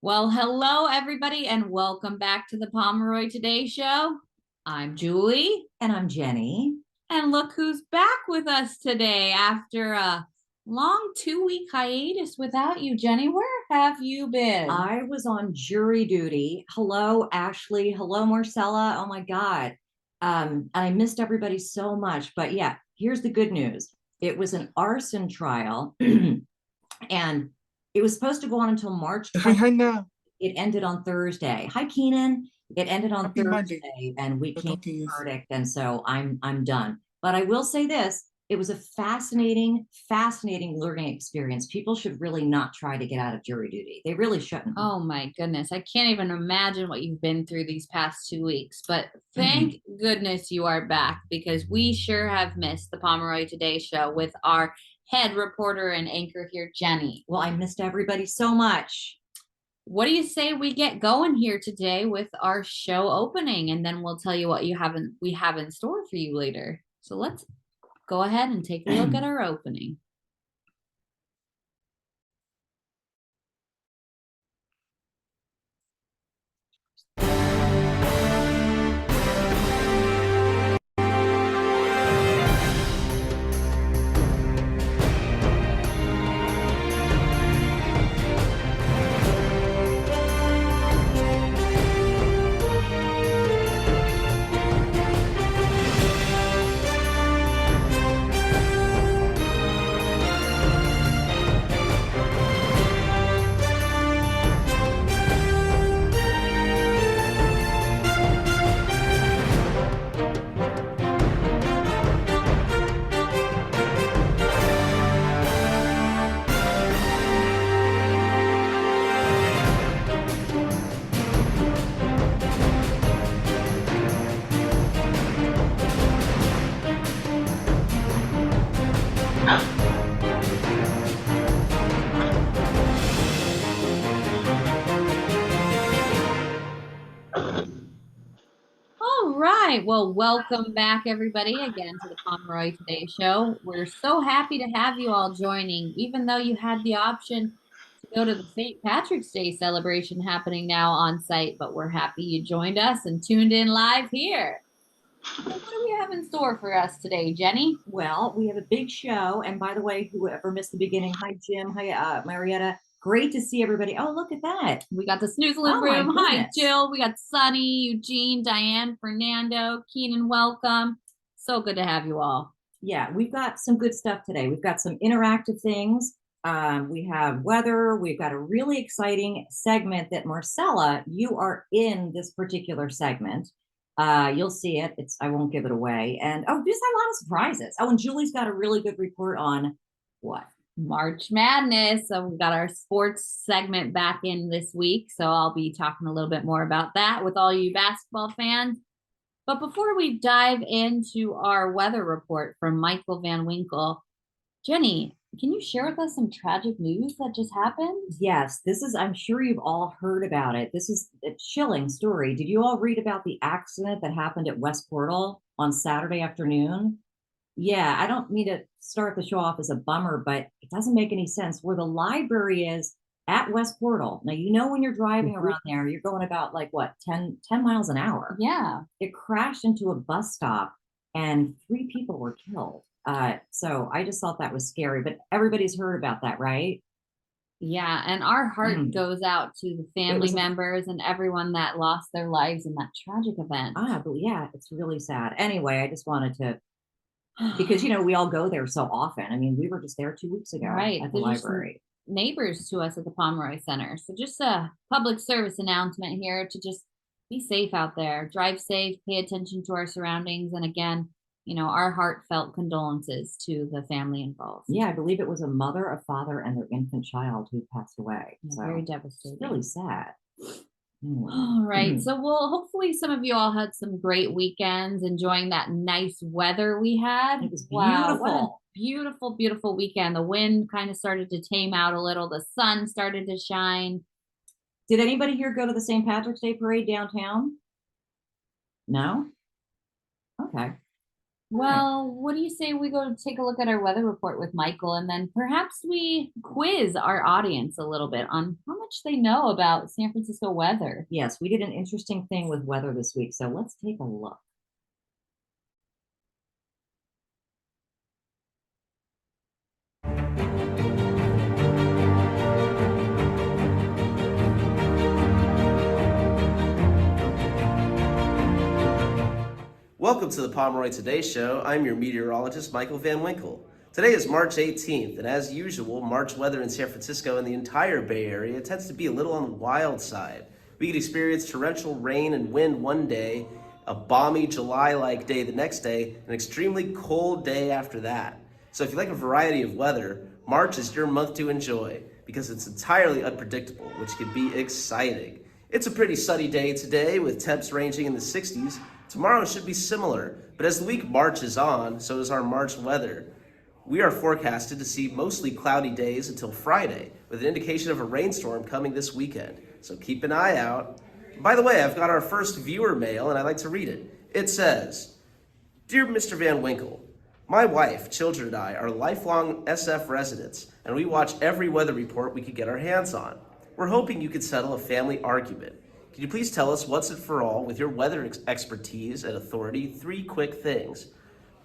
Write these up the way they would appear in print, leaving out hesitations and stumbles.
Well, hello, everybody, and welcome back to the Pomeroy Today Show. I'm Julie. And I'm Jenny. And look who's back with us today after a long 2-week hiatus without you, Jenny. Where have you been? I was on jury duty. Hello, Ashley. Hello, Marcella. Oh my God. I missed everybody so much. But yeah, here's the good news. It was an arson trial, and it was supposed to go on until March Hi, 20th. hi now. It ended on Thursday. Hi, Keenan. It ended on Happy Monday. Thursday, and we came to the Yes. verdict, and so I'm done. But I will say this: it was a fascinating learning experience. People should really not try to get out of jury duty. They really shouldn't. Oh my goodness. I can't even imagine what you've been through these past 2 weeks. But thank goodness you are back because we sure have missed the Pomeroy Today Show with our head reporter and anchor here, Jenny. Well, I missed everybody so much. What do you say we get going here today with our show opening, and then we'll tell you what we have in store for you later. So let's go ahead and take a look at our opening. All right. Well, welcome back, everybody, again to the Pomeroy Today Show. We're so happy to have you all joining, even though you had the option to go to the St. Patrick's Day celebration happening now on site, but we're happy you joined us and tuned in live here. So what do we have in store for us today, Jenny? Well, we have a big show. And by the way, whoever missed the beginning, hi, Jim. Hi, Marietta. Great to see everybody. Oh, look at that. We got the Snoozling room. Hi, Jill. We got Sunny, Eugene, Diane, Fernando, Keenan. Welcome. So good to have you all. Yeah, we've got some good stuff today. We've got some interactive things. We have weather. We've got a really exciting segment that Marcella, you are in this particular segment. You'll see it. I won't give it away. And oh, just a lot of surprises. Oh, and Julie's got a really good report on what? March Madness. So we got our sports segment back in this week. So I'll be talking a little bit more about that with all you basketball fans. But before we dive into our weather report from Michael Van Winkle, Jenny, can you share with us some tragic news that just happened? Yes, I'm sure you've all heard about it. This is a chilling story. Did you all read about the accident that happened at West Portal on Saturday afternoon? Yeah, I don't mean to start the show off as a bummer, but it doesn't make any sense. Where the library is at West Portal. Now, when you're driving around there, you're going about like what, 10 miles an hour. Yeah. It crashed into a bus stop and 3 people were killed. So I just thought that was scary, but everybody's heard about that, right? Yeah, and our heart goes out to the family members and everyone that lost their lives in that tragic event. But yeah, it's really sad. Anyway, I just wanted to, because we all go there so often. I mean, we were just there 2 weeks ago at the library. Neighbors to us at the Pomeroy Center. So just a public service announcement here to just be safe out there, drive safe, pay attention to our surroundings, and again, our heartfelt condolences to the family involved. Yeah, I believe it was a mother, a father, and their infant child who passed away. Yeah, so very devastating. It's really sad. All right. So hopefully some of you all had some great weekends enjoying that nice weather we had. It was beautiful. Wow, what a beautiful, beautiful weekend. The wind kind of started to tame out a little. The sun started to shine. Did anybody here go to the St. Patrick's Day parade downtown? No? Okay. Well, what do you say we go take a look at our weather report with Michael and then perhaps we quiz our audience a little bit on how much they know about San Francisco weather? Yes, we did an interesting thing with weather this week, so let's take a look. Welcome to the Pomeroy Today Show. I'm your meteorologist, Michael Van Winkle. Today is March 18th, and as usual, March weather in San Francisco and the entire Bay Area tends to be a little on the wild side. We could experience torrential rain and wind one day, a balmy July-like day the next day, an extremely cold day after that. So if you like a variety of weather, March is your month to enjoy because it's entirely unpredictable, which can be exciting. It's a pretty sunny day today with temps ranging in the 60s. Tomorrow should be similar, but as the week marches on, so does our March weather. We are forecasted to see mostly cloudy days until Friday, with an indication of a rainstorm coming this weekend. So keep an eye out. By the way, I've got our first viewer mail and I'd like to read it. It says, Dear Mr. Van Winkle, my wife, children, and I are lifelong SF residents, and we watch every weather report we could get our hands on. We're hoping you could settle a family argument. Can you please tell us once and for all, with your weather expertise and authority, 3 quick things.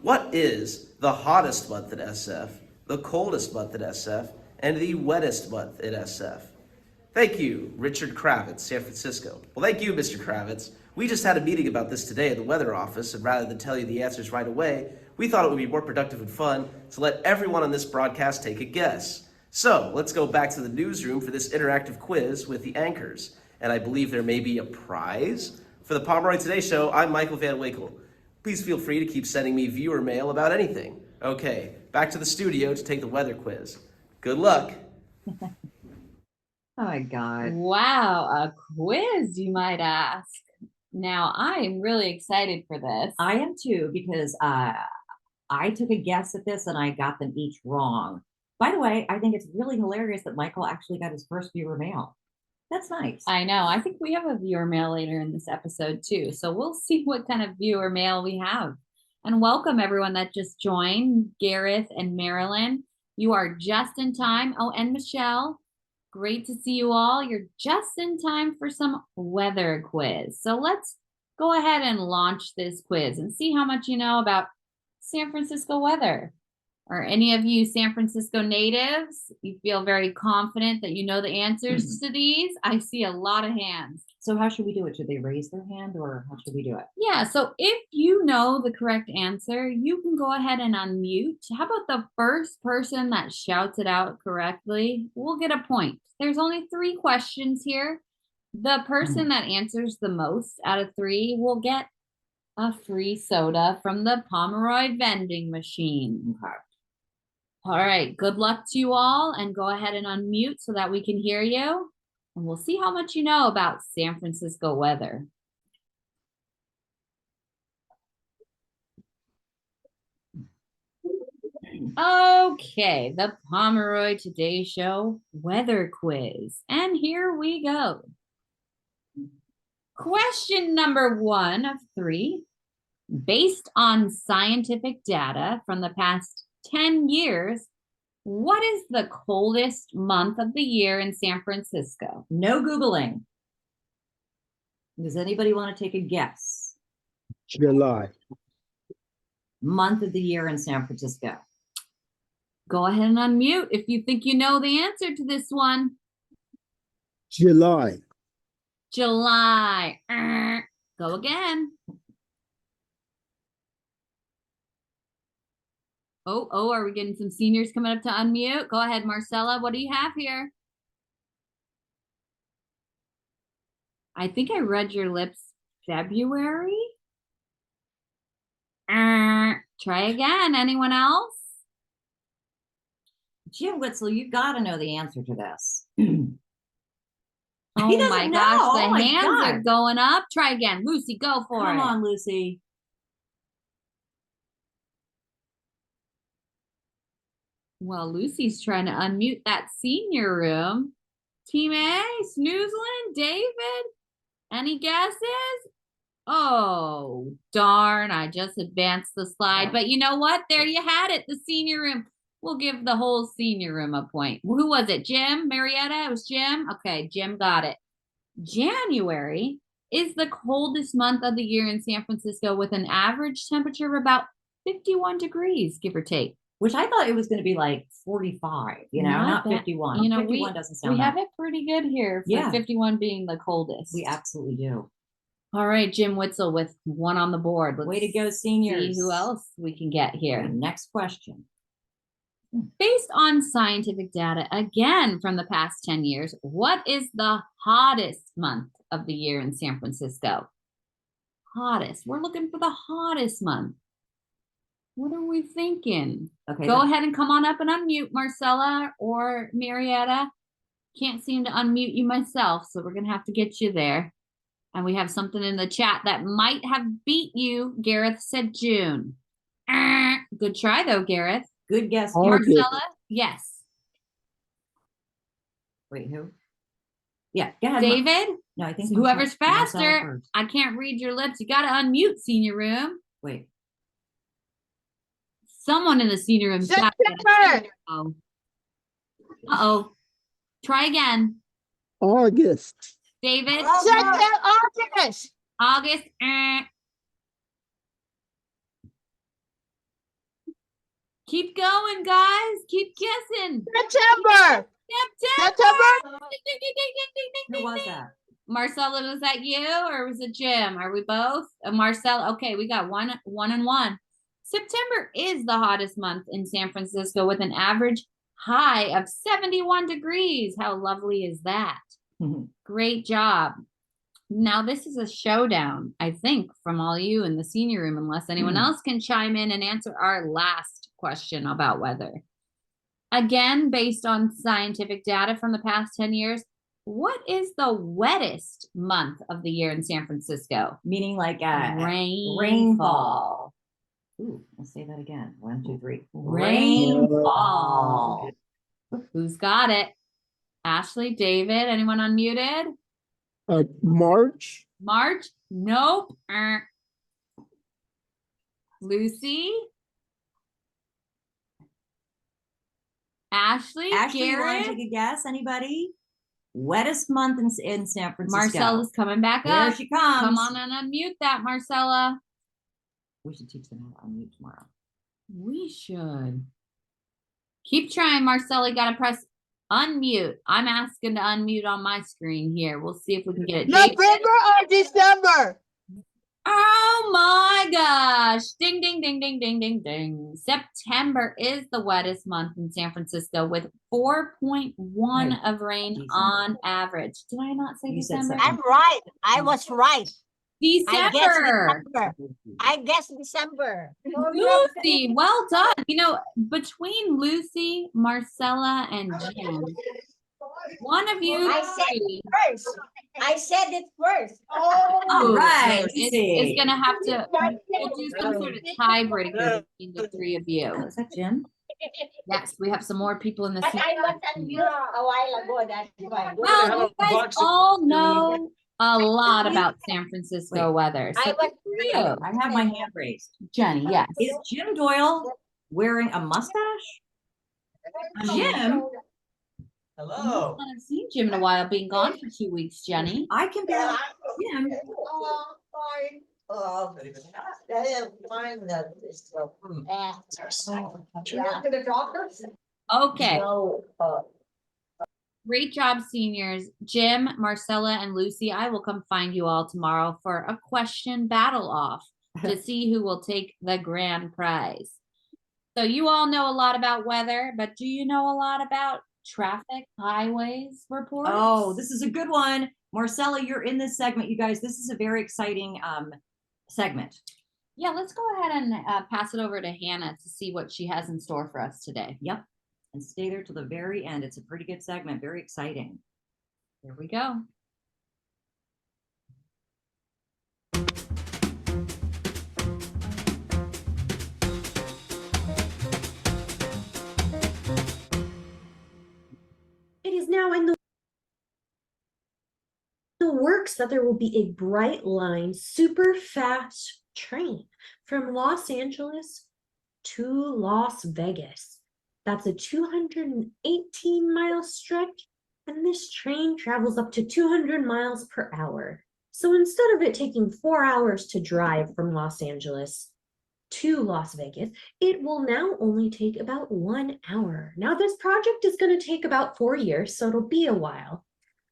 What is the hottest month in SF, the coldest month in SF, and the wettest month in SF? Thank you, Richard Kravitz, San Francisco. Well, thank you, Mr. Kravitz. We just had a meeting about this today at the weather office, and rather than tell you the answers right away, we thought it would be more productive and fun to let everyone on this broadcast take a guess. So, let's go back to the newsroom for this interactive quiz with the anchors. And I believe there may be a prize. For the Pomeroy Today Show, I'm Michael Van Winkle. Please feel free to keep sending me viewer mail about anything. Okay, back to the studio to take the weather quiz. Good luck. Oh my God. Wow, a quiz, you might ask. Now, I'm really excited for this. I am too, because I took a guess at this and I got them each wrong. By the way, I think it's really hilarious that Michael actually got his first viewer mail. That's nice. I know. I think we have a viewer mail later in this episode too. So we'll see what kind of viewer mail we have. And welcome everyone that just joined, Gareth and Marilyn. You are just in time. Oh, and Michelle. Great to see you all. You're just in time for some weather quiz. So let's go ahead and launch this quiz and see how much you know about San Francisco weather. Are any of you San Francisco natives? You feel very confident that you know the answers to these? I see a lot of hands. So how should we do it? Should they raise their hand or how should we do it? Yeah, so if you know the correct answer, you can go ahead and unmute. How about the first person that shouts it out correctly? We'll get a point. There's only 3 questions here. The person that answers the most out of 3 will get a free soda from the Pomeroy vending machine. Okay. All right, good luck to you all, and go ahead and unmute so that we can hear you. And we'll see how much you know about San Francisco weather. Okay, the Pomeroy Today Show weather quiz. And here we go. Question number 1 of 3. Based on scientific data from the past 10 years, what is the coldest month of the year in San Francisco? No Googling. Does anybody want to take a guess? July. Month of the year in San Francisco. Go ahead and unmute if you think you know the answer to this one. July. July. Go again. Oh, are we getting some seniors coming up to unmute? Go ahead, Marcella. What do you have here? I think I read your lips. February? Try again. Anyone else? Jim Witzel, you got to know the answer to this. Oh He doesn't my know. gosh, Oh the my hands God. are going up. Try again. Lucy, go for it. Come on, Lucy. Well, Lucy's trying to unmute that senior room. Team A, Snoozlin, David, any guesses? Oh, darn. I just advanced the slide. But you know what? There you had it. The senior room. We'll give the whole senior room a point. Who was it? Jim? Marietta? It was Jim? Okay, Jim got it. January is the coldest month of the year in San Francisco with an average temperature of about 51 degrees, give or take. Which I thought it was going to be like 45, not bad. 51. You know, 51 doesn't sound we bad. have it pretty good here for Yeah. 51 being the coldest. We absolutely do. All right, Jim Witzel with one on the board. Way to go, seniors. See who else we can get here. Okay, next question. Based on scientific data, again from the past 10 years, what is the hottest month of the year in San Francisco? Hottest. We're looking for the hottest month. What are we thinking? Okay. Go ahead and come on up and unmute Marcella or Marietta. Can't seem to unmute you myself, so we're going to have to get you there. And we have something in the chat that might have beat you. Gareth said June. Good try, though, Gareth. Good guess. Marcella? Yes. Wait, who? Yeah, go ahead. David? No, I think whoever's faster. Marcella first. I can't read your lips. You got to unmute, senior room. Wait. Someone in the senior room. September. Uh-oh. Try again. August. David? August. August. Keep going, guys. Keep guessing. September. September. Ding, ding, ding, ding, ding, Who ding, was ding. that? Marcella, was that you or was it Jim? Are we both? Marcella. Okay, we got one and one. September is the hottest month in San Francisco with an average high of 71 degrees. How lovely is that? Great job. Now, this is a showdown, I think, from all you in the senior room, unless anyone else can chime in and answer our last question about weather. Again, based on scientific data from the past 10 years, what is the wettest month of the year in San Francisco? Meaning like rainfall. Ooh, let's say that again. 1, 2, 3. Rainfall. Who's got it? Ashley, David, anyone unmuted? March. March? Nope. Lucy? Ashley, you want Garrett? to take a guess? Anybody? Wettest month in San Francisco. Marcella's coming back up. There she comes. Come on and unmute that, Marcella. We should teach them how to unmute tomorrow. We should. Keep trying, Marcella. You got to press unmute. I'm asking to unmute on my screen here. We'll see if we can get it. November or December? Oh my gosh. Ding, ding, ding, ding, ding, ding, ding. September is the wettest month in San Francisco with 4.1 of rain December. on average. Did I not say You said December? September. I'm right. I was right. December. I guess December. Lucy, well done. You know, between Lucy, Marcella, and Jim, one of you I said it first. I said it first. All right. is going to have to we'll do some sort of tiebreaker between the three of you. Is that Jim? Yes, we have some more people in the But seat. I was on you a while ago. That's why. Well, you guys all know a lot about San Francisco weather. So I was you. I have my hand raised. Jenny, yes. Is Jim Doyle wearing a mustache? Jim? Hello. I haven't seen Jim in a while, being gone for 2 weeks, Jenny. I can barely see him. Fine. To the doctors? Okay. No. Great job, seniors. Jim, Marcella, and Lucy, I will come find you all tomorrow for a question battle off to see who will take the grand prize. So you all know a lot about weather, but do you know a lot about traffic highways reports? Oh, this is a good one. Marcella, you're in this segment, you guys. This is a very exciting segment. Yeah, let's go ahead and pass it over to Hannah to see what she has in store for us today. Yep. And stay there till the very end. It's a pretty good segment. Very exciting. Here we go. It is now in the the works that there will be a bright line, super fast train from Los Angeles to Las Vegas. That's a 218-mile stretch, and this train travels up to 200 miles per hour. So instead of it taking 4 hours to drive from Los Angeles to Las Vegas, it will now only take about 1 hour. Now, this project is going to take about 4 years, so it'll be a while,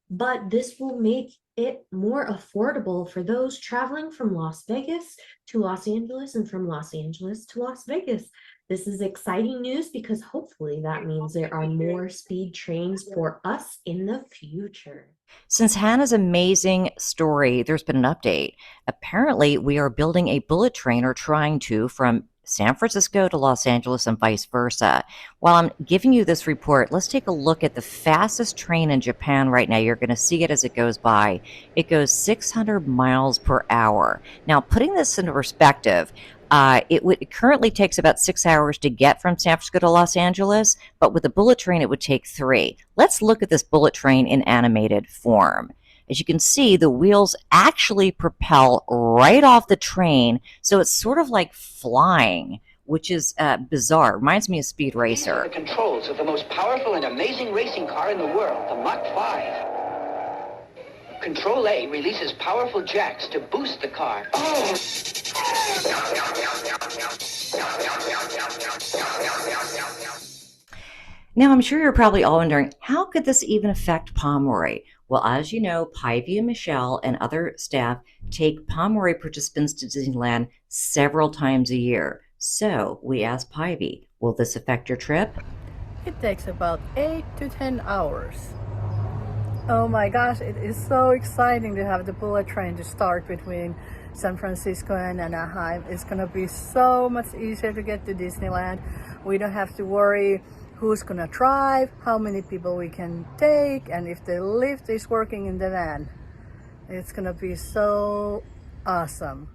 but this will make it more affordable for those traveling from Las Vegas to Los Angeles and from Los Angeles to Las Vegas. This is exciting news because hopefully that means there are more speed trains for us in the future. Since Hannah's amazing story, there's been an update. Apparently, we are building a bullet train, or trying to, from San Francisco to Los Angeles and vice versa. While I'm giving you this report, let's take a look at the fastest train in Japan right now. You're going to see it as it goes by. It goes 600 miles per hour. Now, putting this into perspective, it currently takes about 6 hours to get from San Francisco to Los Angeles, but with a bullet train, it would take 3. Let's look at this bullet train in animated form. As you can see, the wheels actually propel right off the train, so it's sort of like flying, which is bizarre. Reminds me of Speed Racer. The controls of the most powerful and amazing racing car in the world, the Mach 5. Control A releases powerful jacks to boost the car. Oh! Now, I'm sure you're probably all wondering, how could this even affect Pomeroy? Well, as you know, Pivy and Michelle and other staff take Pomeroy participants to Disneyland several times a year. So we asked Pivy, will this affect your trip? It takes about 8 to 10 hours. Oh my gosh, it is so exciting to have the bullet train to start between San Francisco and Anaheim. It's gonna be so much easier to get to Disneyland. We don't have to worry who's gonna drive, how many people we can take, and if the lift is working in the van. It's gonna be so awesome.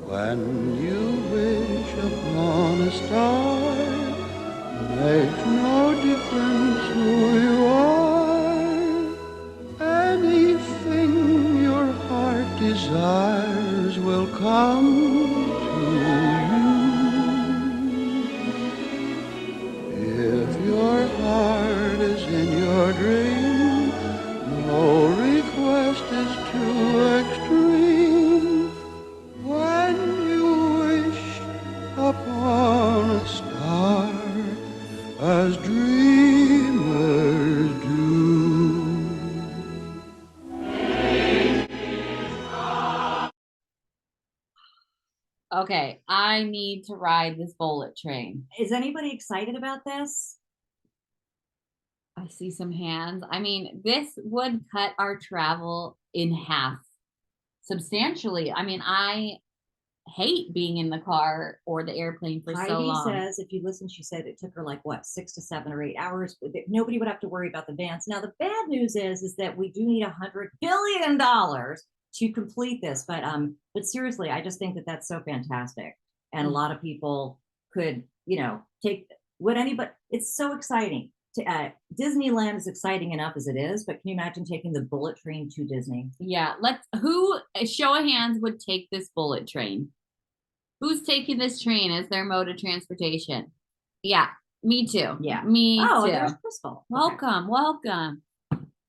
When you wish upon a star, makes no difference who you are. Anything your heart desires will come to you. If your heart is in your dream, no request is too extreme. When you wish upon a star, as dreamers do. Okay, I need to ride this bullet train. Is anybody excited about this? I see some hands. I mean, this would cut our travel in half substantially. I mean, I hate being in the car or the airplane for so Heidi long. says, if you listen, she said it took her like what, 6 to 7 or 8 hours. Nobody would have to worry about the vans. Now, the bad news is that we do need $100 billion to complete this. But seriously, I just think that that's so fantastic, and a lot of people could, take what anybody. It's so exciting. Disneyland is exciting enough as it is, but can you imagine taking the bullet train to Disney? Yeah, who, show of hands, would take this bullet train? Who's taking this train as their mode of transportation? Yeah, me too. Yeah, me too. There's Crystal. Welcome, welcome.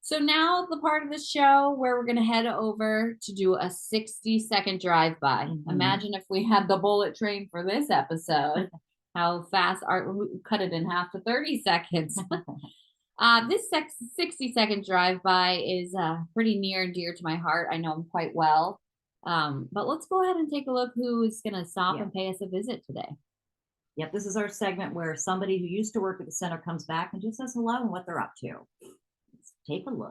So now the part of the show where we're going to head over to do a 60-second drive-by. Imagine if we had the bullet train for this episode. How fast we cut it in half to 30 seconds. This 60-second drive-by is pretty near and dear to my heart. I know him quite well. But let's go ahead and take a look who is going to stop and pay us a visit today. Yep, this is our segment where somebody who used to work at the center comes back and just says hello and what they're up to. Let's take a look.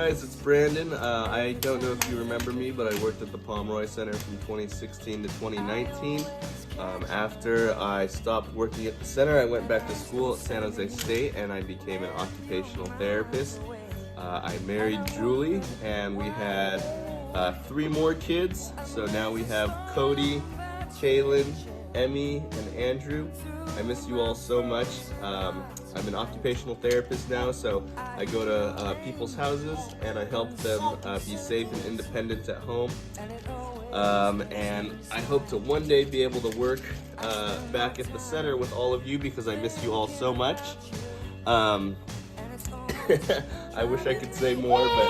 guys, it's Brandon. I don't know if you remember me, but I worked at the Pomeroy Center from 2016 to 2019. After I stopped working at the center, I went back to school at San Jose State and I became an occupational therapist. I married Julie and we had 3 more kids. So now we have Cody, Kaylin, Emmy, and Andrew. I miss you all so much. I'm an occupational therapist now, so I go to people's houses and I help them be safe and independent at home. And I hope to one day be able to work back at the center with all of you because I miss you all so much. I wish I could say more, but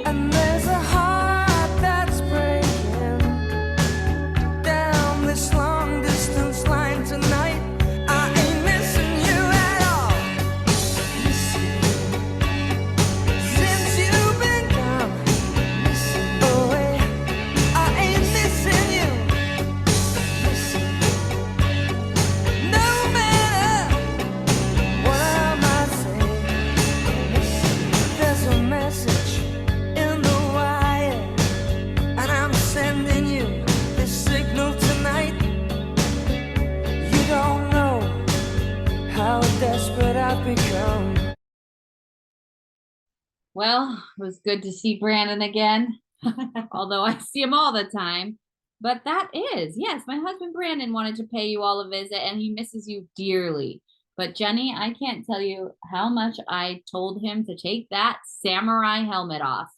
And there's a heart that's breaking down this long distance line tonight. I ain't missing you at all. Since you've been gone away, I ain't missing you. No matter what I might say, there's a message in the wire, and I'm sending you this signal tonight. You don't know how desperate I've become. Well, it was good to see Brandon again, although I see him all the time. But that is, yes, my husband Brandon wanted to pay you all a visit and he misses you dearly. But Jenny, I can't tell you how much I told him to take that samurai helmet off.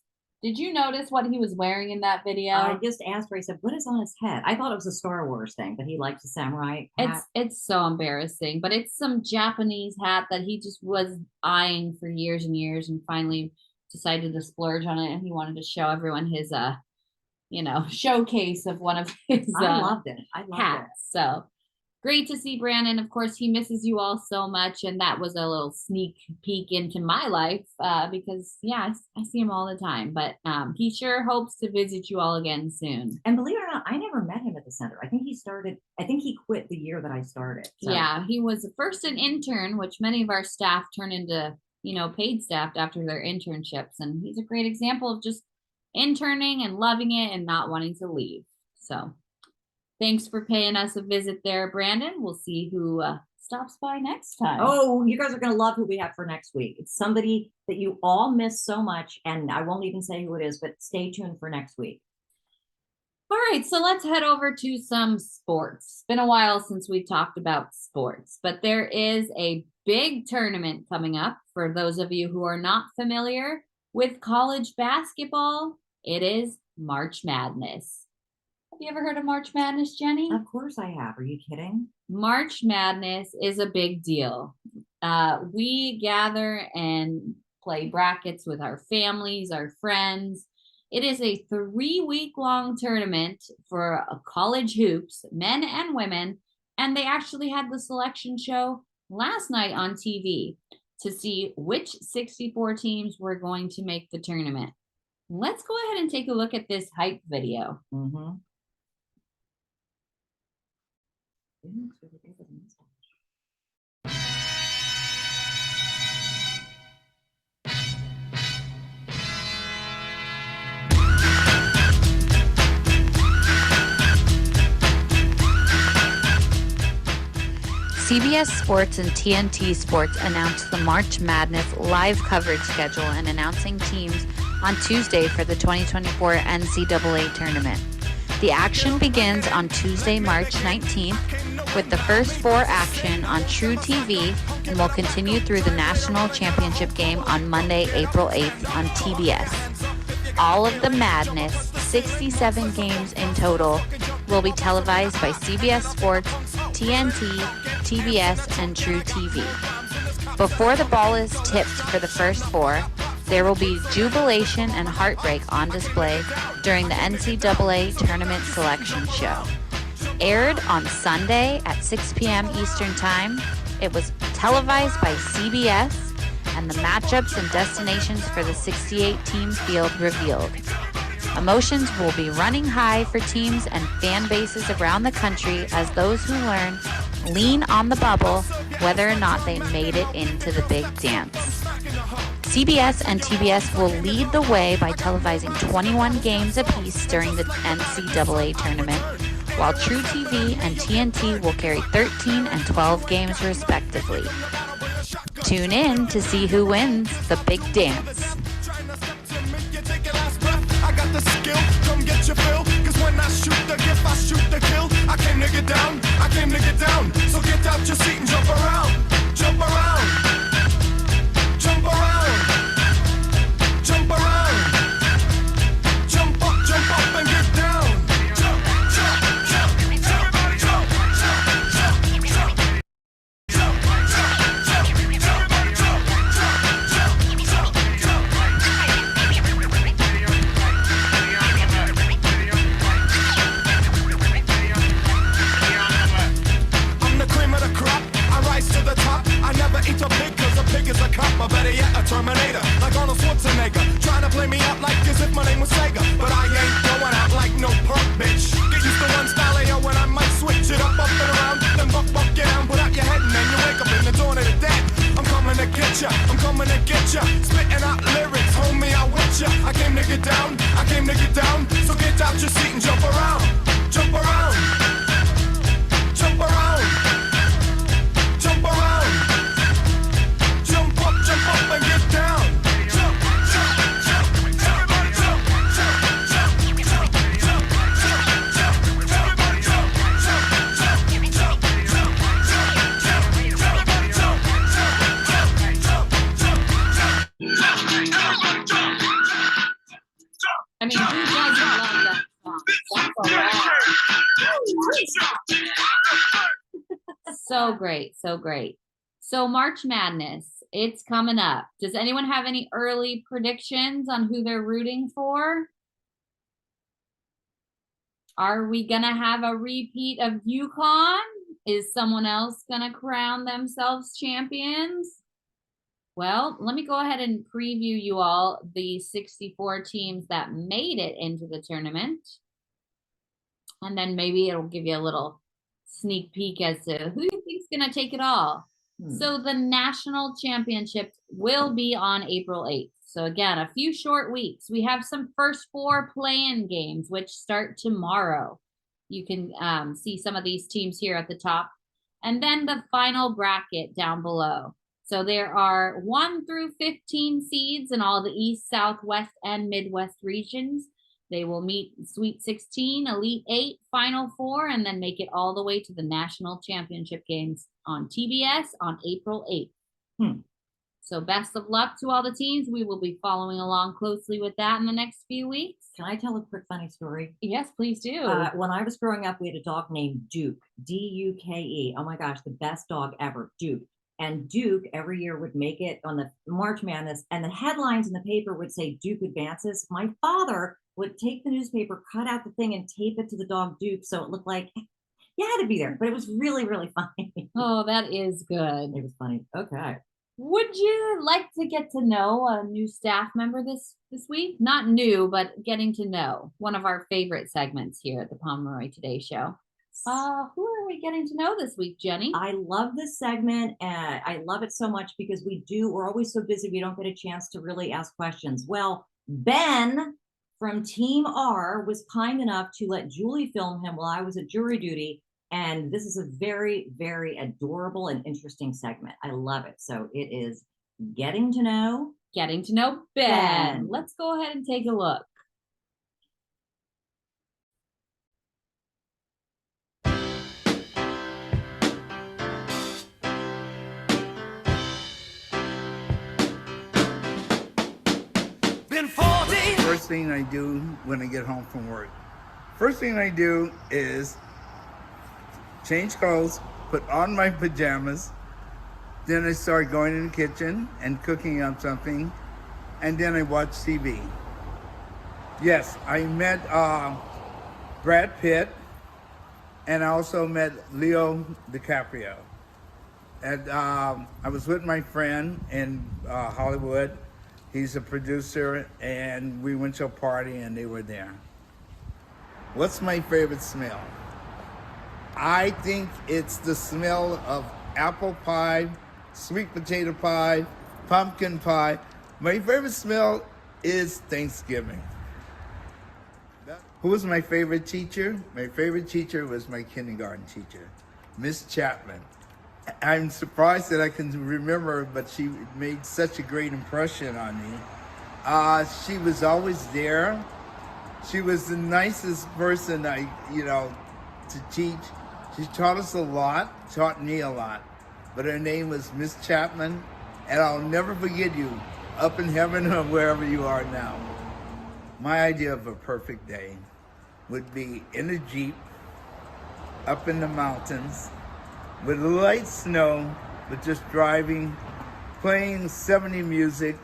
Did you notice what he was wearing in that video? I just asked her, I said, what is on his head? I thought it was a Star Wars thing, but he likes a samurai hat. It's so embarrassing, but it's some Japanese hat that he just was eyeing for years and years and finally decided to splurge on it, and he wanted to show everyone his showcase of one of his I loved it. I loved hats. it. So great to see Brandon. Of course, he misses you all so much, and that was a little sneak peek into my life because, yeah, I see him all the time. But he sure hopes to visit you all again soon. And believe it or not, I never met him at the center. I think he quit the year that I started. So. Yeah, he was first an intern, which many of our staff turn into, paid staff after their internships. And he's a great example of just interning and loving it and not wanting to leave. So thanks for paying us a visit there, Brandon. We'll see who stops by next time. Oh, you guys are going to love who we have for next week. It's somebody that you all miss so much, and I won't even say who it is, but stay tuned for next week. All right, so let's head over to some sports. It's been a while since we talked about sports, but there is a big tournament coming up for those of you who are not familiar with college basketball. It is March Madness. Have you ever heard of March Madness, Jenny? Of course I have. Are you kidding? March Madness is a big deal. We gather and play brackets with our families, our friends. It is a 3-week-long tournament for college hoops, men and women, and they actually had the selection show last night on TV to see which 64 teams were going to make the tournament. Let's go ahead and take a look at this hype video. Mm-hmm. CBS Sports and TNT Sports announced the March Madness live coverage schedule and announcing teams on Tuesday for the 2024 NCAA tournament. The action begins on Tuesday, March 19th, with the first 4 action on True TV and will continue through the national championship game on Monday, April 8th on TBS. All of the Madness, 67 games in total, will be televised by CBS Sports, TNT, TBS, and True TV. Before the ball is tipped for the first 4, there will be jubilation and heartbreak on display during the NCAA Tournament Selection Show. Aired on Sunday at 6 p.m. Eastern Time, it was televised by CBS, and the matchups and destinations for the 68-team field revealed. Emotions will be running high for teams and fan bases around the country as those who lean on the bubble, whether or not they made it into the big dance. CBS and TBS will lead the way by televising 21 games apiece during the NCAA tournament, while True TV and TNT will carry 13 and 12 games respectively. Tune in to see who wins the big dance. I got the skill, come get your fill. Cause when I shoot the gift, I shoot the kill. I came to get down, I came to get down. So get out your seat and jump around, jump around, jump around, jump around, jump up and get down. Jump, jump, jump, everybody jump, jump, jump, jump, jump, jump, everybody jump, jump, jump, jump. I'm the cream of the crop, I rise to the top. I never eat a pig cause a pig is a cop. Or better yet, a Terminator, like Arnold Schwarzenegger. Trying to play me out like as if my name was Sega. But I ain't going out like no punk bitch. Get used to one style of yo when I might switch it up and around. Then buck, get down, put out your head and then you wake up in the dawn of the dead. I'm coming to get ya, I'm coming to get ya. Spitting out lyrics, homie, I with ya. I came to get down, I came to get down. So get out your seat and jump around, jump around, jump around, jump around, jump up and get down. Jump, jump, jump, everybody jump, jump, jump, jump, jump, jump, jump, everybody jump, jump, jump, jump, jump, jump, jump, everybody jump, jump, jump, jump, jump, I mean, who doesn't love that song? That's so great, so great. So March Madness, it's coming up. Does anyone have any early predictions on who they're rooting for? Are we gonna have a repeat of UConn? Is someone else gonna crown themselves champions? Well, let me go ahead and preview you all the 64 teams that made it into the tournament. And then maybe it'll give you a little sneak peek as to who you think's gonna take it all. So the national championship will be on April 8th. So again, a few short weeks. We have some first four play-in games, which start tomorrow. You can see some of these teams here at the top. And then the final bracket down below. So there are 1 through 15 seeds in all the East, Southwest, and Midwest regions. They will meet Sweet 16, Elite 8, Final 4, and then make it all the way to the national championship games on TBS on April 8th. So best of luck to all the teams. We will be following along closely with that in the next few weeks. Can I tell a quick funny story? Yes, please do. When I was growing up, we had a dog named Duke, D-U-K-E. Oh my gosh, the best dog ever, Duke. And Duke every year would make it on the March Madness, and the headlines in the paper would say Duke advances. My father would take the newspaper, cut out the thing, and tape it to the dog Duke, so it looked like you had to be there. But it was really, really funny. Oh, that is good. It was funny. Okay. Would you like to get to know a new staff member this week? Not new, but getting to know. One of our favorite segments here at the Pomeroy Today Show. Who are we getting to know this week, Jenny? I love this segment, and I love it so much because we're always so busy we don't get a chance to really ask questions. Well, Ben from Team R was kind enough to let Julie film him while I was at jury duty, and this is a very, very adorable and interesting segment. I love it. So it is Getting to Know Ben. Let's go ahead and take a look. First thing I do when I get home from work. First thing I do is change clothes, put on my pajamas, then I start going in the kitchen and cooking up something, and then I watch TV. Yes, I met Brad Pitt, and I also met Leo DiCaprio. And I was with my friend in Hollywood. He's a producer, and we went to a party and they were there. What's my favorite smell? I think it's the smell of apple pie, sweet potato pie, pumpkin pie, My favorite smell is Thanksgiving. Who was my favorite teacher? My favorite teacher was my kindergarten teacher, Miss Chapman. I'm surprised that I can remember, but she made such a great impression on me. She was always there. She was the nicest person to teach. She taught us a lot, taught me a lot. But her name was Miss Chapman, and I'll never forget you, up in heaven or wherever you are now. My idea of a perfect day would be in a Jeep, up in the mountains, with light snow, but just driving, playing 70 music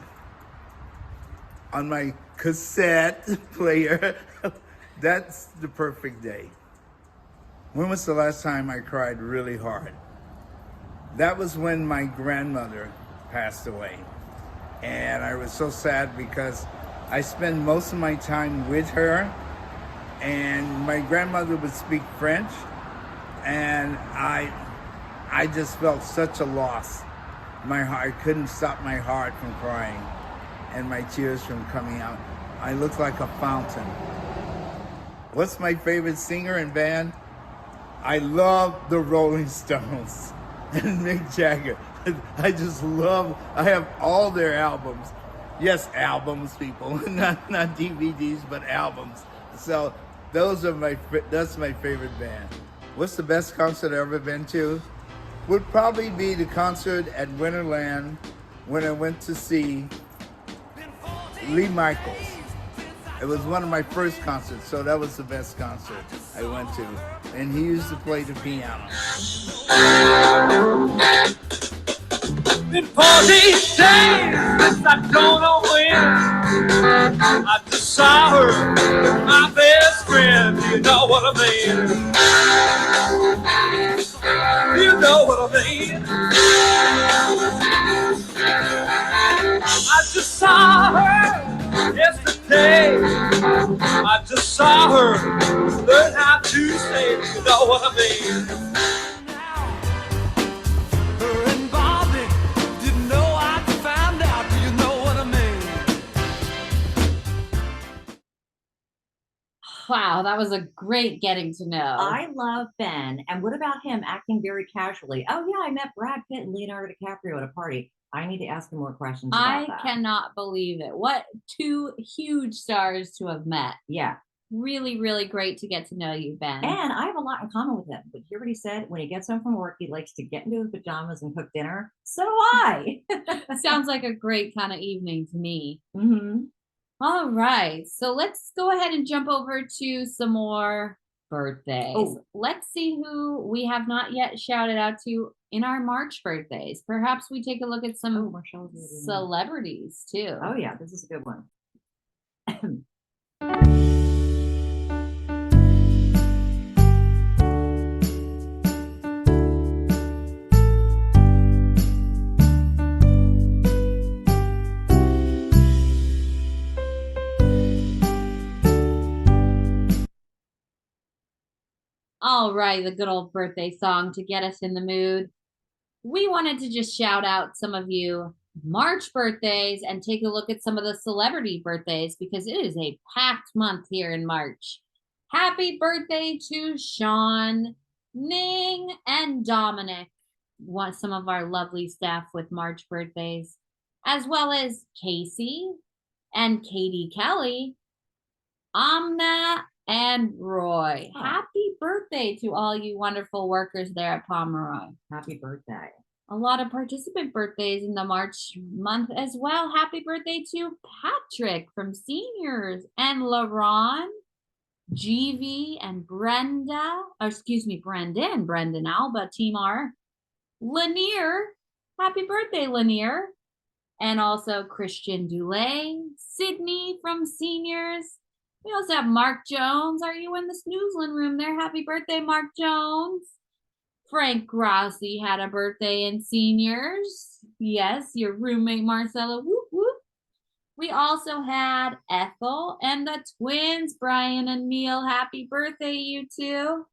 on my cassette player. That's the perfect day. When was the last time I cried really hard? That was when my grandmother passed away. And I was so sad because I spent most of my time with her, and my grandmother would speak French, and I just felt such a loss. I couldn't stop my heart from crying and my tears from coming out. I looked like a fountain. What's my favorite singer and band? I love the Rolling Stones and Mick Jagger. I have all their albums. Yes, albums, people, not DVDs, but albums. So that's my favorite band. What's the best concert I've ever been to? Would probably be the concert at Winterland when I went to see Lee Michaels. It was one of my first concerts, so that was the best concert I went to. And he used to play the piano. Been 40 days since I don't know when I just saw her, my best friend. You know what I mean? You know what I mean? I just saw her yesterday. I just saw her learn how to say, you know what I mean? Her and Bobby didn't know I'd found out. Do you know what I mean? Wow, that was a great getting to know. I love Ben. And what about him acting very casually? Oh, yeah, I met Brad Pitt and Leonardo DiCaprio at a party. I need to ask him more questions about that. I cannot believe it. What two huge stars to have met. Yeah. Really, really great to get to know you, Ben. And I have a lot in common with him. But hear what he said? When he gets home from work, he likes to get into his pajamas and cook dinner. So do I. Sounds like a great kind of evening to me. Mm-hmm. All right. So let's go ahead and jump over to some more birthdays. Oh. Let's see who we have not yet shouted out to in our March birthdays. Perhaps we take a look at some celebrities too. Oh, yeah. This is a good one. All right, the good old birthday song to get us in the mood. We wanted to just shout out some of you March birthdays and take a look at some of the celebrity birthdays because it is a packed month here in March. Happy birthday to Sean, Ning, and Dominic, some of our lovely staff with March birthdays, as well as Casey and Katie Kelly, Amna, and Roy. Oh. Happy birthday to all you wonderful workers there at Pomeroy. Happy birthday. A lot of participant birthdays in the March month as well. Happy birthday to Patrick from Seniors and LaRon, GV, and Brendan, Brendan Alba, Team R. Lanier, happy birthday, Lanier. And also Christian Dulay, Sydney from Seniors. We also have Mark Jones. Are you in the snoozling room there? Happy birthday, Mark Jones. Frank Grassi had a birthday in Seniors. Yes, your roommate Marcella. Whoop, whoop. We also had Ethel and the twins, Brian and Neil. Happy birthday, you two.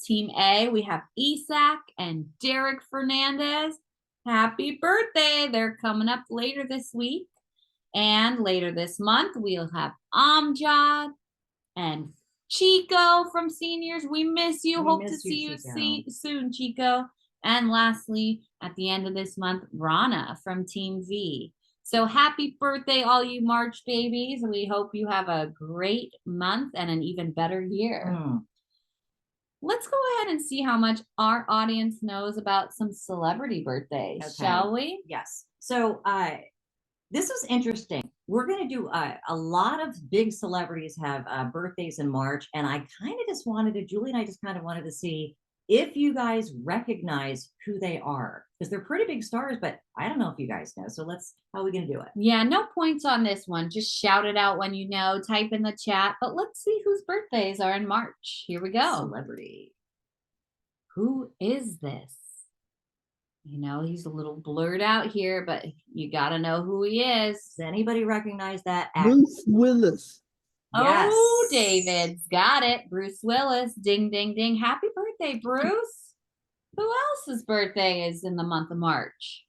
Team A, we have Isak and Derek Fernandez. happy birthday. They're coming up later this week. And later this month, we'll have Amjad and Chico from seniors. We miss you. Hope to see you soon, Chico. And lastly, at the end of this month, Rana from Team V. So happy birthday, all you March babies. We hope you have a great month and an even better year. Let's go ahead and see how much our audience knows about some celebrity birthdays, shall we? Yes. So this is interesting. We're going to do a lot of big celebrities have birthdays in March. And I kind of just wanted to, Julie and I just kind of wanted to see if you guys recognize who they are, because they're pretty big stars, but I don't know if you guys know. So how are we going to do it? Yeah, no points on this one. Just shout it out when you know, type in the chat, but let's see whose birthdays are in March. Here we go. Celebrity. Who is this? You know, he's a little blurred out here, but you got to know who he is. Does anybody recognize that actor? Bruce Willis. Yes. Oh, David's got it. Bruce Willis. Ding, ding, ding. Happy birthday, Bruce. Who else's birthday is in the month of March?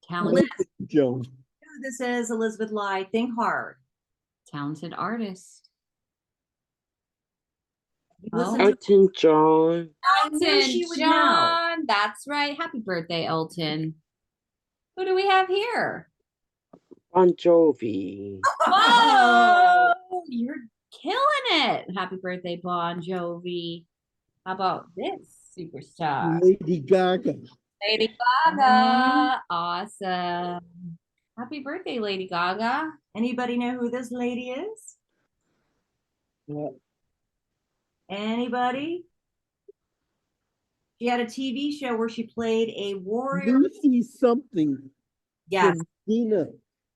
Talented. Jones. Who this is, Elizabeth Lai. Think hard. Talented artist. Elton John. Elton John. That's right. Happy birthday, Elton. Who do we have here? Bon Jovi. Whoa! You're killing it. Happy birthday, Bon Jovi. How about this superstar? Lady Gaga. Lady Gaga. Awesome. Happy birthday, Lady Gaga. Anybody know who this lady is? Anybody? She had a TV show where she played a warrior. Lucy something. Yes. Christina.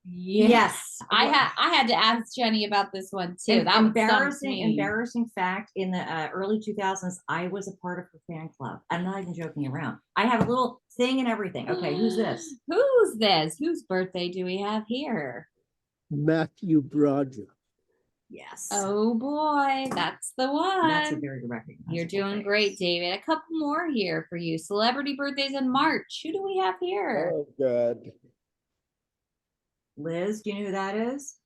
Yes. I had to ask Jenny about this one too. That embarrassing fact, in the early 2000s, I was a part of her fan club. I'm not even joking around. I have a little thing and everything. Okay, who's this? Who's this? Whose birthday do we have here? Matthew Broderick. Yes. Oh boy, that's the one. That's a very good record. You're doing great, David. A couple more here for you. Celebrity birthdays in March. Who do we have here? Oh God. Liz, do you know who that is?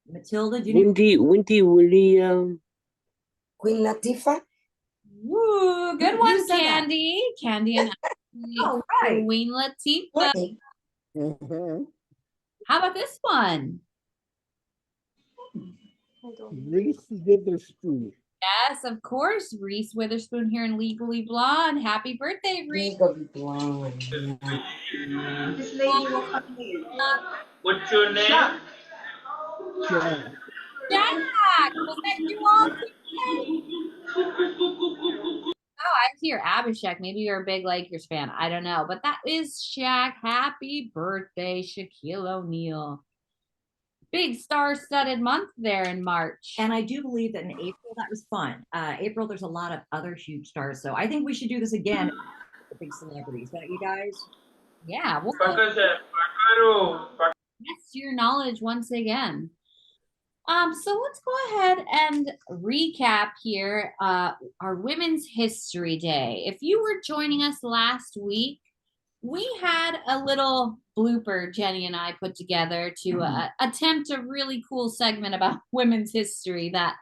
Matilda, do you know? Wendy Williams. Queen Latifah. Woo, good one, Candy. Candy and All right. Queen Latifah. How about this one? Reese Witherspoon. Yes, of course. Reese Witherspoon here in Legally Blonde. Happy birthday, Reese. Legally Blonde. This lady will come in. What's your name? Jack. Jack, was that you all today? Oh, I hear Abhishek. Maybe you're a big Lakers fan. I don't know. But that is Shaq. Happy birthday, Shaquille O'Neal. Big star-studded month there in March. And I do believe that in April, that was fun. April, there's a lot of other huge stars. So I think we should do this again with big celebrities. Don't you guys? Yeah. We'll test your knowledge once again. So let's go ahead and recap here our Women's History Day. If you were joining us last week, we had a little blooper Jenny and I put together to attempt a really cool segment about women's history that,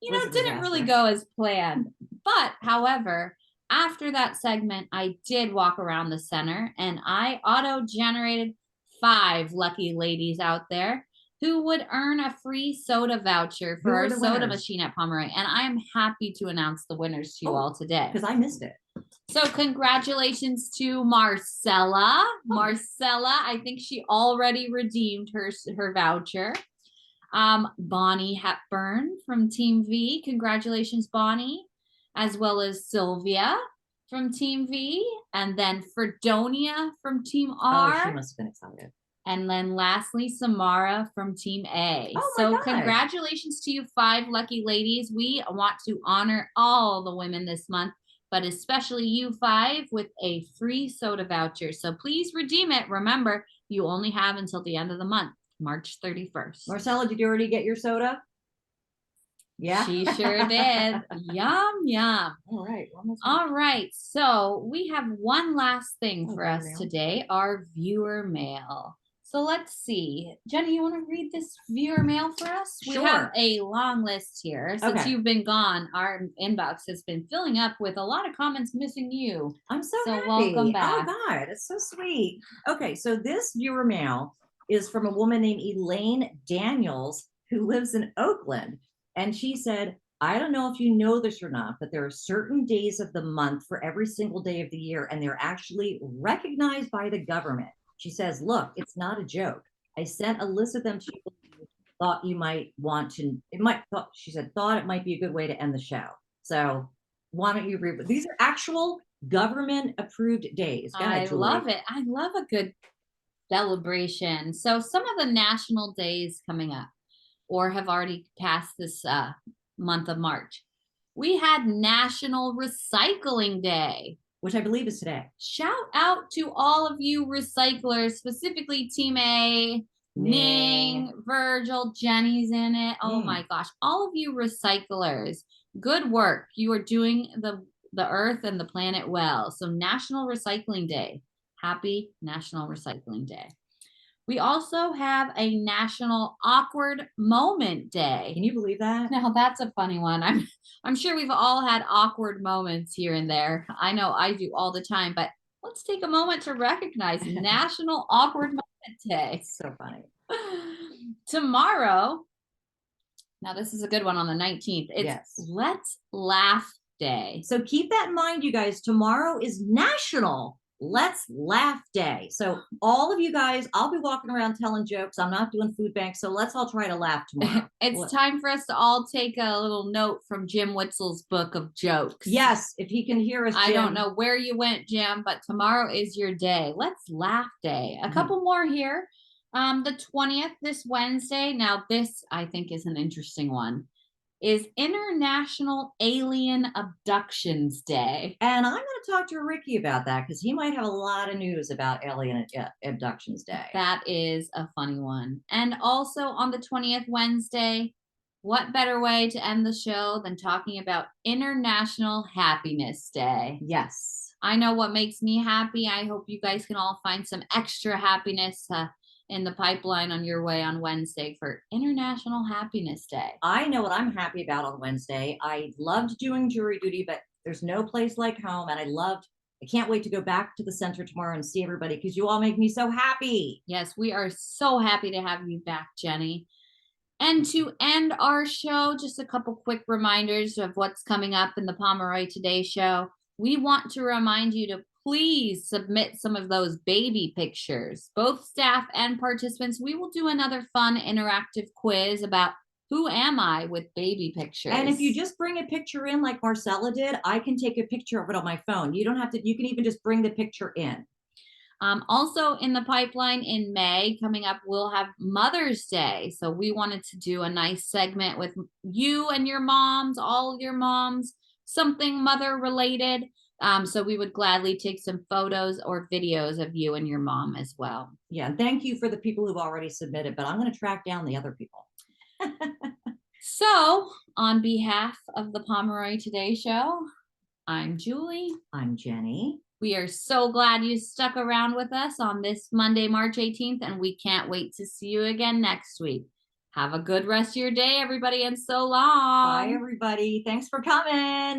didn't really go as planned. But, however, after that segment, I did walk around the center and I auto-generated 5 lucky ladies out there who would earn a free soda voucher for our soda machine at Pomeroy. And I am happy to announce the winners to you all today. Because I missed it. So congratulations to Marcella. Marcella, I think she already redeemed her voucher. Bonnie Hepburn from Team V. Congratulations, Bonnie. As well as Sylvia from Team V. And then Fredonia from Team R. Oh, she must have been excited. And then lastly, Samara from Team A. So congratulations to you 5 lucky ladies. We want to honor all the women this month, but especially you 5 with a free soda voucher. So please redeem it. Remember, you only have until the end of the month, March 31st. Marcella, did you already get your soda? Yeah. She sure did. Yum, yum. All right. All right. So we have one last thing for viewer us mail. today, our viewer mail. So let's see. Jenny, you want to read this viewer mail for us? We have Sure. a long list here. Since Okay. you've been gone, our inbox has been filling up with a lot of comments missing you. I'm so happy. welcome back. Oh God, it's so sweet. Okay, so this viewer mail is from a woman named Elaine Daniels who lives in Oakland. And she said, I don't know if you know this or not, but there are certain days of the month for every single day of the year, and they're actually recognized by the government. She says, look, it's not a joke. I sent a list of them to you. Thought you might want to, she said, thought it might be a good way to end the show. So why don't you read? These are actual government approved days. Go ahead, I Julie. love it. I love a good celebration. So some of the national days coming up or have already passed this month of March. We had National Recycling Day, which I believe is today. Shout out to all of you recyclers, specifically Team A, Ning, Virgil, Jenny's in it. Oh my gosh, all of you recyclers, good work. You are doing the earth and the planet well. So National Recycling Day. Happy National Recycling Day. We also have a National Awkward Moment Day. Can you believe that? Now that's a funny one. I'm sure we've all had awkward moments here and there. I know I do all the time, but let's take a moment to recognize National Awkward Moment Day. So funny. Tomorrow, now this is a good one on the 19th. It's Let's Laugh Day. So keep that in mind, you guys. Tomorrow is National Let's Laugh Day. So all of you guys, I'll be walking around telling jokes. I'm not doing food banks, so let's all try to laugh tomorrow. It's time for us to all take a little note from Jim Witzel's book of jokes. Yes, if he can hear us, Jim. I don't know where you went, Jim, but tomorrow is your day. Let's Laugh Day. A couple more here. The 20th, this Wednesday. Now, this I think is an interesting one. Is International Alien Abductions Day. And I'm going to talk to Ricky about that because he might have a lot of news about Alien Abductions Day. That is a funny one. And also on the 20th Wednesday, what better way to end the show than talking about International Happiness Day? Yes. I know what makes me happy. I hope you guys can all find some extra happiness in the pipeline on your way on Wednesday for International Happiness Day. I know what I'm happy about on Wednesday. I loved doing jury duty, but there's no place like home. And I can't wait to go back to the center tomorrow and see everybody because you all make me so happy. Yes, we are so happy to have you back, Jenny. And to end our show, just a couple quick reminders of what's coming up in the Pomeroy Today show. We want to remind you to please submit some of those baby pictures. Both staff and participants, we will do another fun interactive quiz about who am I with baby pictures. And if you just bring a picture in like Marcella did, I can take a picture of it on my phone. You don't have to, you can even just bring the picture in. Also in the pipeline in May coming up, we'll have Mother's Day. So we wanted to do a nice segment with you and your moms, all your moms, something mother related. So we would gladly take some photos or videos of you and your mom as well. Yeah, and thank you for the people who've already submitted, but I'm going to track down the other people. So on behalf of the Pomeroy Today show, I'm Julie. I'm Jenny. We are so glad you stuck around with us on this Monday, March 18th, and we can't wait to see you again next week. Have a good rest of your day, everybody, and so long. Bye, everybody. Thanks for coming.